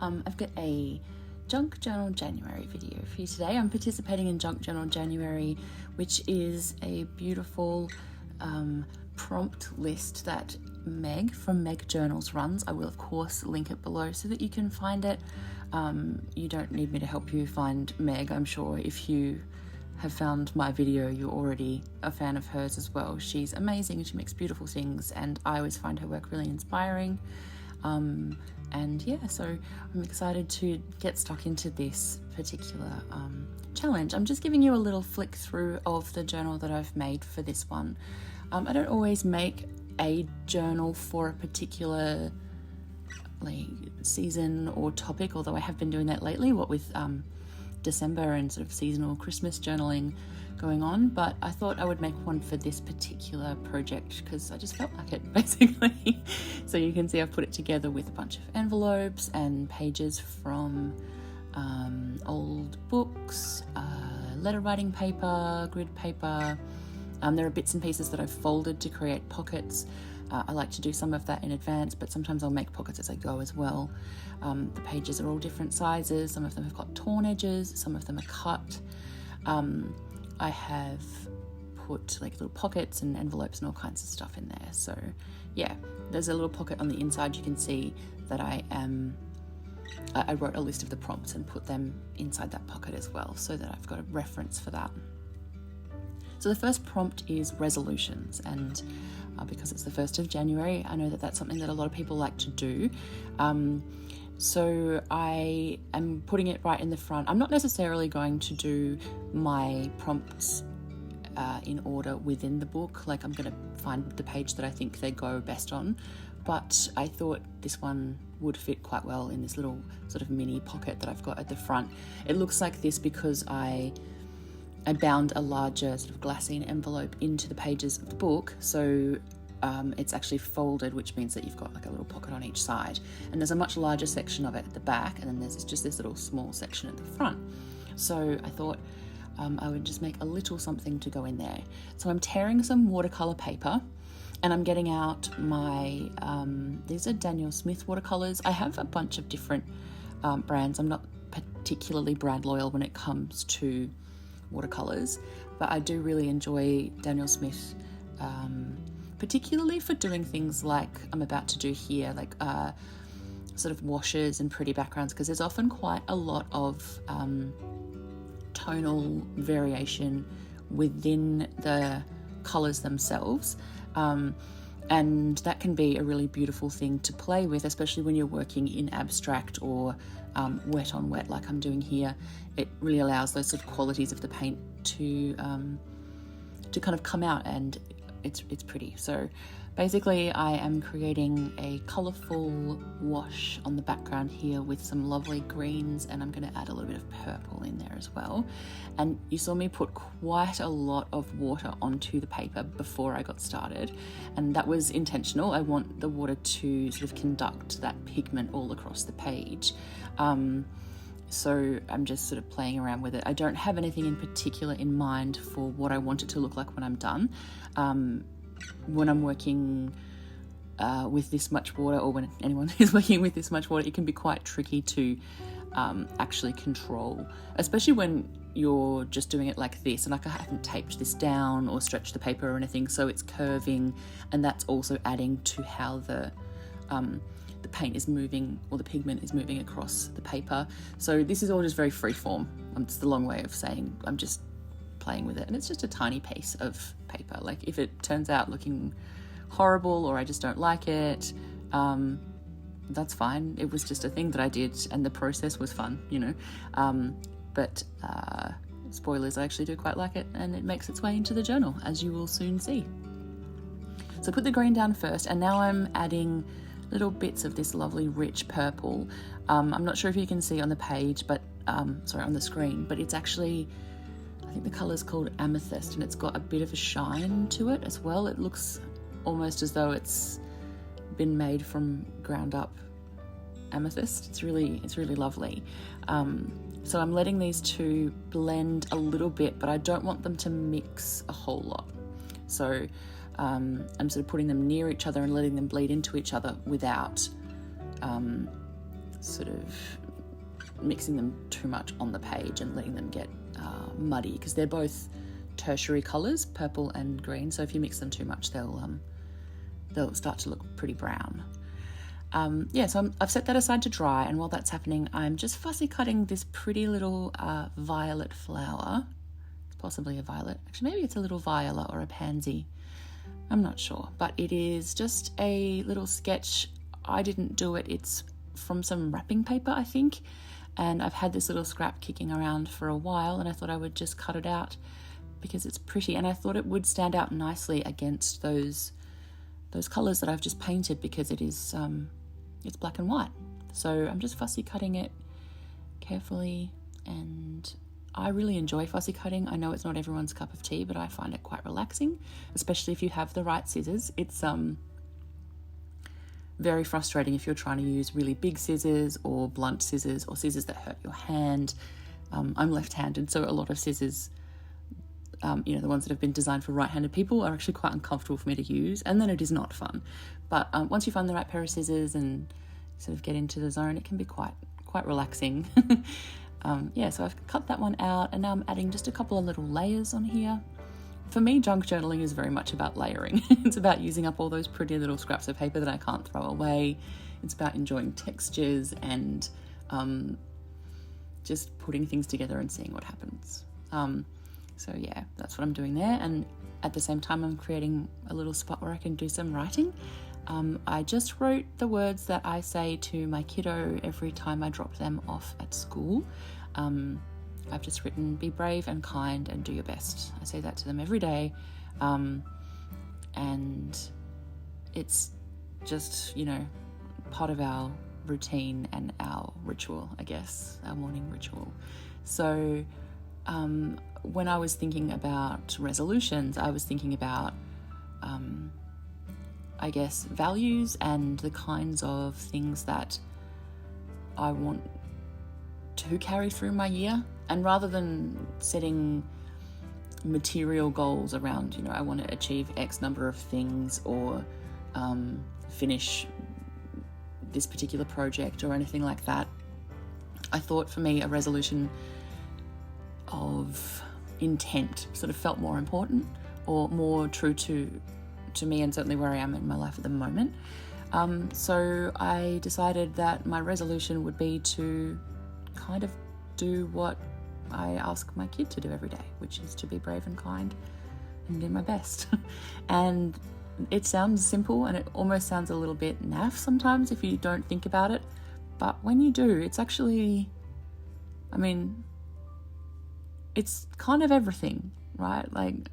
I've got a Junk Journal January video for you today. I'm participating in Junk Journal January, which is a beautiful prompt list that Meg from MegJournals runs. I will of course link it below so that you can find it. You don't need me to help you find Meg. I'm sure if you have found my video, you're already a fan of hers as well. She's amazing and she makes beautiful things, and I always find her work really inspiring. And yeah, so I'm excited to get stuck into this particular challenge. I'm just giving you a little flick through of the journal that I've made for this one. I don't always make a journal for a particular season or topic, although I have been doing that lately, what with December and sort of seasonal Christmas journaling going on, but I thought I would make one for this particular project because I just felt like it, basically. So you can see I've put it together with a bunch of envelopes and pages from old books, letter writing paper, grid paper. There are bits and pieces that I've folded to create pockets. I like to do some of that in advance, but sometimes I'll make pockets as I go as well. The pages are all different sizes. Some of them have got torn edges, some of them are cut. I have put like little pockets and envelopes and all kinds of stuff in there. So yeah, there's a little pocket on the inside. You can see that I wrote a list of the prompts and put them inside that pocket as well, so that I've got a reference for that. So the first prompt is resolutions, and because it's the 1st of January, I know that that's something that a lot of people like to do. So I am putting it right in the front. I'm not necessarily going to do my prompts in order within the book. Like, I'm going to find the page that I think they go best on, but I thought this one would fit quite well in this little sort of mini pocket that I've got at the front. It looks like this because I bound a larger sort of glassine envelope into the pages of the book, so it's actually folded, which means that you've got like a little pocket on each side, and there's a much larger section of it at the back, and then there's just this little small section at the front. So I thought I would just make a little something to go in there. So I'm tearing some watercolor paper, and I'm getting out my these are Daniel Smith watercolors. I have a bunch of different brands. I'm not particularly brand loyal when it comes to watercolors, but I do really enjoy Daniel Smith, particularly for doing things like I'm about to do here, like sort of washes and pretty backgrounds, because there's often quite a lot of tonal variation within the colors themselves, and that can be a really beautiful thing to play with, especially when you're working in abstract or wet on wet like I'm doing here. It really allows those sort of qualities of the paint to kind of come out, and it's pretty. So basically I am creating a colourful wash on the background here with some lovely greens, and I'm going to add a little bit of purple in there as well. And you saw me put quite a lot of water onto the paper before I got started, and that was intentional. I want the water to sort of conduct that pigment all across the page. So I'm just sort of playing around with it. I don't have anything in particular in mind for what I want it to look like when I'm done. When I'm working with this much water, or when anyone is working with this much water, it can be quite tricky to actually control, especially when you're just doing it like this, and like I haven't taped this down or stretched the paper or anything, so it's curving, and that's also adding to how the paint is moving, or the pigment is moving across the paper. So this is all just very free form. It's the long way of saying I'm just playing with it, and it's just a tiny piece of paper. Like, if it turns out looking horrible or I just don't like it, that's fine. It was just a thing that I did, and the process was fun, you know. But spoilers, I actually do quite like it, and it makes its way into the journal, as you will soon see. So I put the green down first, and now I'm adding little bits of this lovely rich purple. I'm not sure if you can see on the page, but sorry, on the screen, but it's actually, I think the colour's called amethyst, and it's got a bit of a shine to it as well. It looks almost as though it's been made from ground up amethyst. It's really lovely. So I'm letting these two blend a little bit, but I don't want them to mix a whole lot. So I'm sort of putting them near each other and letting them bleed into each other without sort of mixing them too much on the page and letting them get muddy, because they're both tertiary colours, purple and green, so if you mix them too much they'll start to look pretty brown. So I've set that aside to dry, and while that's happening I'm just fussy cutting this pretty little violet flower. It's possibly a violet, actually maybe it's a little viola or a pansy, I'm not sure, but it is just a little sketch. I didn't do it, it's from some wrapping paper I think, and I've had this little scrap kicking around for a while, and I thought I would just cut it out because it's pretty, and I thought it would stand out nicely against those colours that I've just painted, because it is it's black and white. So I'm just fussy cutting it carefully, and I really enjoy fussy cutting. I know it's not everyone's cup of tea, but I find it quite relaxing, especially if you have the right scissors. It's very frustrating if you're trying to use really big scissors or blunt scissors or scissors that hurt your hand. I'm left-handed, so a lot of scissors, the ones that have been designed for right-handed people, are actually quite uncomfortable for me to use, and then it is not fun. But once you find the right pair of scissors and sort of get into the zone, it can be quite relaxing. So I've cut that one out, and now I'm adding just a couple of little layers on here. For me, junk journaling is very much about layering. It's about using up all those pretty little scraps of paper that I can't throw away. It's about enjoying textures and just putting things together and seeing what happens. That's what I'm doing there. And at the same time, I'm creating a little spot where I can do some writing. I just wrote the words that I say to my kiddo every time I drop them off at school. I've just written, be brave and kind and do your best. I say that to them every day. And it's just, part of our routine and our ritual, I guess, our morning ritual. So when I was thinking about resolutions, I was thinking about, values and the kinds of things that I want to carry through my year. And rather than setting material goals around, I want to achieve X number of things or finish this particular project or anything like that, I thought for me a resolution of intent sort of felt more important or more true to me, and certainly where I am in my life at the moment. So I decided that my resolution would be to kind of do what I ask my kid to do every day, which is to be brave and kind and do my best. And it sounds simple, and it almost sounds a little bit naff sometimes if you don't think about it, but when you do, it's actually, it's kind of everything, right? Like,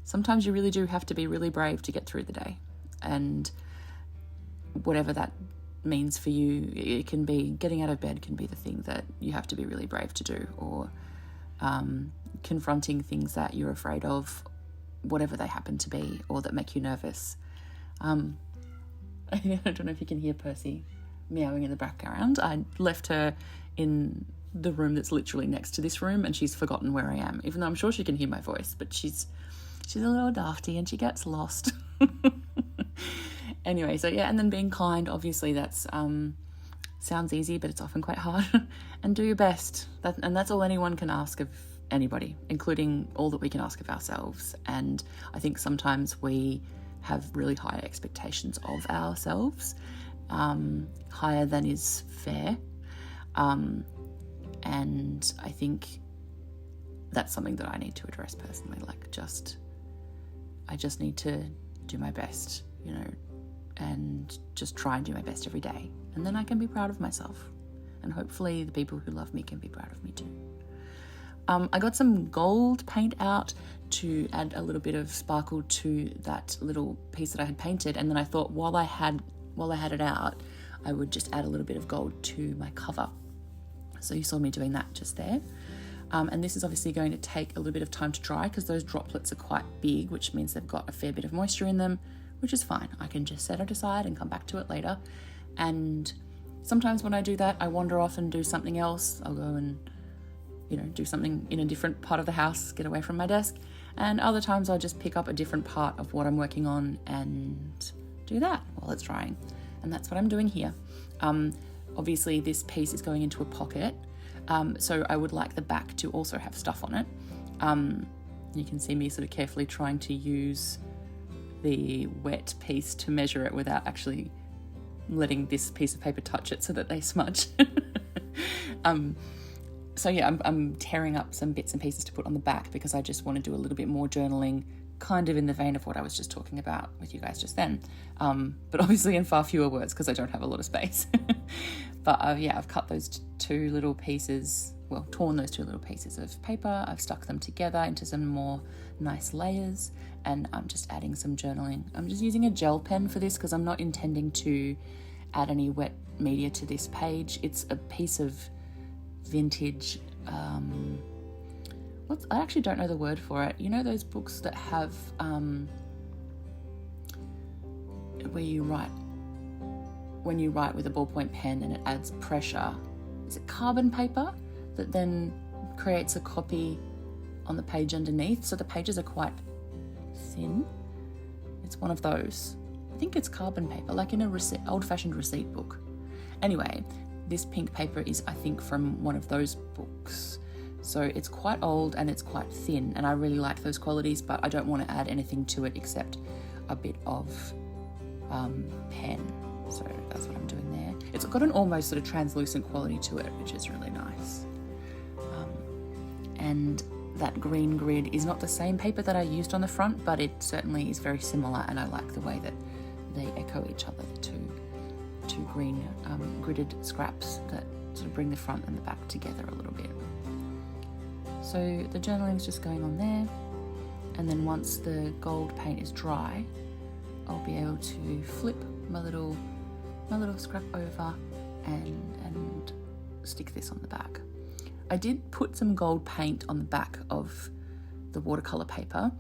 sometimes you really do have to be really brave to get through the day, and whatever that means for you, it can be getting out of bed can be the thing that you have to be really brave to do, or confronting things that you're afraid of, whatever they happen to be, or that make you nervous. I don't know if you can hear Percy meowing in the background. I left her in the room that's literally next to this room, and she's forgotten where I am, even though I'm sure she can hear my voice, but she's a little dafty and she gets lost. Anyway, and then being kind, obviously that's sounds easy, but it's often quite hard. And do your best. That's all anyone can ask of anybody, including all that we can ask of ourselves. And I think sometimes we have really high expectations of ourselves, higher than is fair. And I think that's something that I need to address personally. I just need to do my best, and just try and do my best every day. And then I can be proud of myself. And hopefully the people who love me can be proud of me too. I got some gold paint out to add a little bit of sparkle to that little piece that I had painted. And then I thought while I had it out, I would just add a little bit of gold to my cover. So you saw me doing that just there. And this is obviously going to take a little bit of time to dry because those droplets are quite big, which means they've got a fair bit of moisture in them, which is fine. I can just set it aside and come back to it later. And sometimes when I do that, I wander off and do something else. I'll go and, do something in a different part of the house, get away from my desk. And other times I'll just pick up a different part of what I'm working on and do that while it's drying. And that's what I'm doing here. Obviously this piece is going into a pocket, so I would like the back to also have stuff on it. You can see me sort of carefully trying to use the wet piece to measure it without actually letting this piece of paper touch it so that they smudge. So yeah, I'm tearing up some bits and pieces to put on the back because I just want to do a little bit more journaling, kind of in the vein of what I was just talking about with you guys just then. But obviously in far fewer words because I don't have a lot of space. But yeah, I've cut those two little pieces, well, torn those two little pieces of paper. I've stuck them together into some more nice layers, and I'm just adding some journaling. I'm just using a gel pen for this because I'm not intending to add any wet media to this page. It's a piece of vintage, I actually don't know the word for it. You know those books that have, where you write, when you write with a ballpoint pen and it adds pressure, is it carbon paper that then creates a copy on the page underneath, so the pages are quite thin? It's one of those. I think it's carbon paper, like in a old-fashioned receipt book. Anyway, this pink paper is, I think, from one of those books. So it's quite old and it's quite thin, and I really like those qualities, but I don't want to add anything to it except a bit of pen. So that's what I'm doing there. It's got an almost sort of translucent quality to it, which is really nice. And that green grid is not the same paper that I used on the front, but it certainly is very similar, and I like the way that they echo each other, the two green gridded scraps that sort of bring the front and the back together a little bit. So the journaling's just going on there, and then once the gold paint is dry, I'll be able to flip my little scrap over and stick this on the back. I did put some gold paint on the back of the watercolor paper,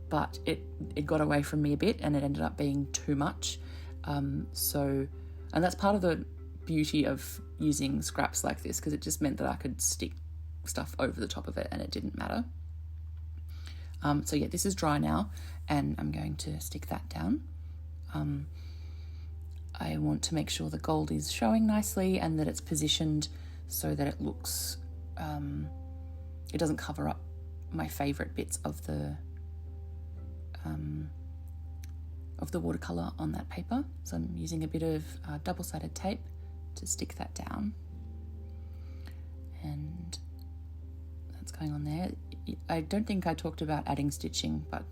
but it got away from me a bit and it ended up being too much. And that's part of the beauty of using scraps like this, because it just meant that I could stick stuff over the top of it and it didn't matter. So yeah, this is dry now and I'm going to stick that down. I want to make sure the gold is showing nicely and that it's positioned so that it looks, it doesn't cover up my favourite bits of the watercolour on that paper. So I'm using a bit of double-sided tape to stick that down. And that's going on there. I don't think I talked about adding stitching, but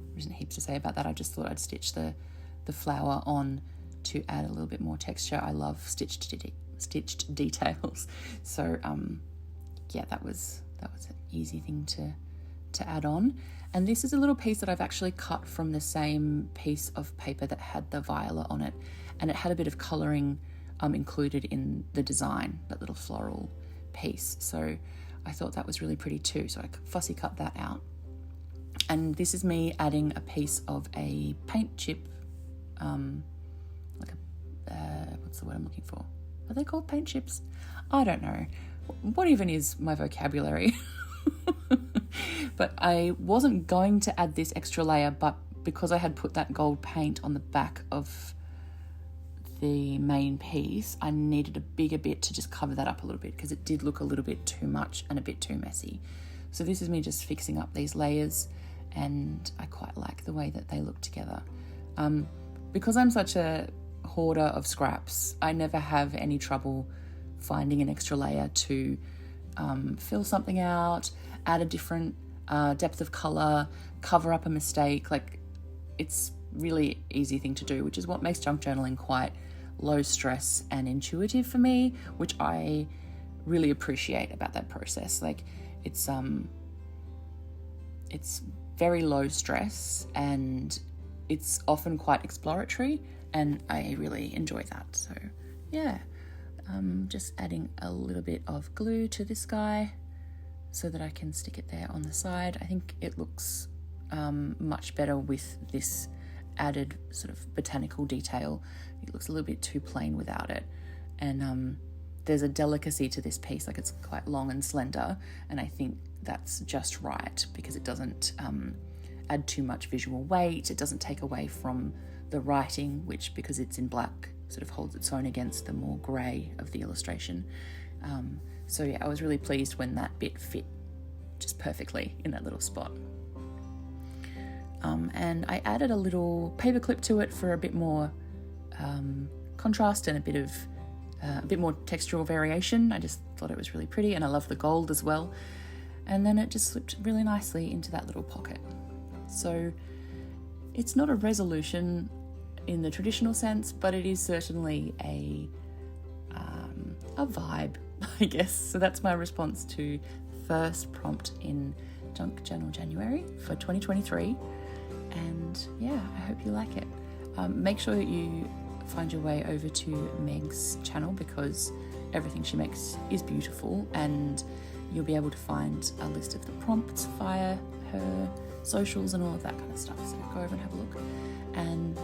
there isn't heaps to say about that. I just thought I'd stitch the flower on to add a little bit more texture. I love stitched details. So yeah, that was an easy thing to add on. And this is a little piece that I've actually cut from the same piece of paper that had the violet on it, and it had a bit of colouring included in the design, that little floral piece. So I thought that was really pretty too, so I fussy cut that out. And this is me adding a piece of a paint chip, what's the word I'm looking for? Are they called paint chips? I don't know. What even is my vocabulary? But I wasn't going to add this extra layer, but because I had put that gold paint on the back of the main piece, I needed a bigger bit to just cover that up a little bit because it did look a little bit too much and a bit too messy. So this is me just fixing up these layers, and I quite like the way that they look together. Because I'm such a hoarder of scraps, I never have any trouble finding an extra layer to fill something out, add a different depth of colour, cover up a mistake. Like, it's really easy thing to do, which is what makes junk journaling quite low stress and intuitive for me, which I really appreciate about that process. Like, it's very low stress and it's often quite exploratory, and I really enjoy that. So yeah, just adding a little bit of glue to this guy so that I can stick it there on the side. I think it looks much better with this added sort of botanical detail. It looks a little bit too plain without it. And there's a delicacy to this piece, like it's quite long and slender, and I think that's just right because it doesn't add too much visual weight. It doesn't take away from the writing, which, because it's in black, sort of holds its own against the more grey of the illustration. So yeah, I was really pleased when that bit fit just perfectly in that little spot. And I added a little paper clip to it for a bit more contrast and a bit more textural variation. I just thought it was really pretty, and I love the gold as well. And then it just slipped really nicely into that little pocket. So it's not a resolution in the traditional sense, but it is certainly a vibe, I guess. So that's my response to first prompt in Junk Journal January for 2023. And yeah, I hope you like it. Make sure that you find your way over to Meg's channel, because everything she makes is beautiful, and you'll be able to find a list of the prompts via her socials and all of that kind of stuff. So go over and have a look. And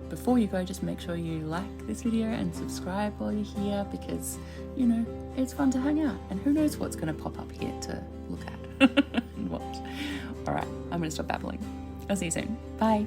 before you go, just make sure you like this video and subscribe while you're here, because, you know, it's fun to hang out, and who knows what's going to pop up here to look at and watch. All right, I'm going to stop babbling. I'll see you soon. Bye.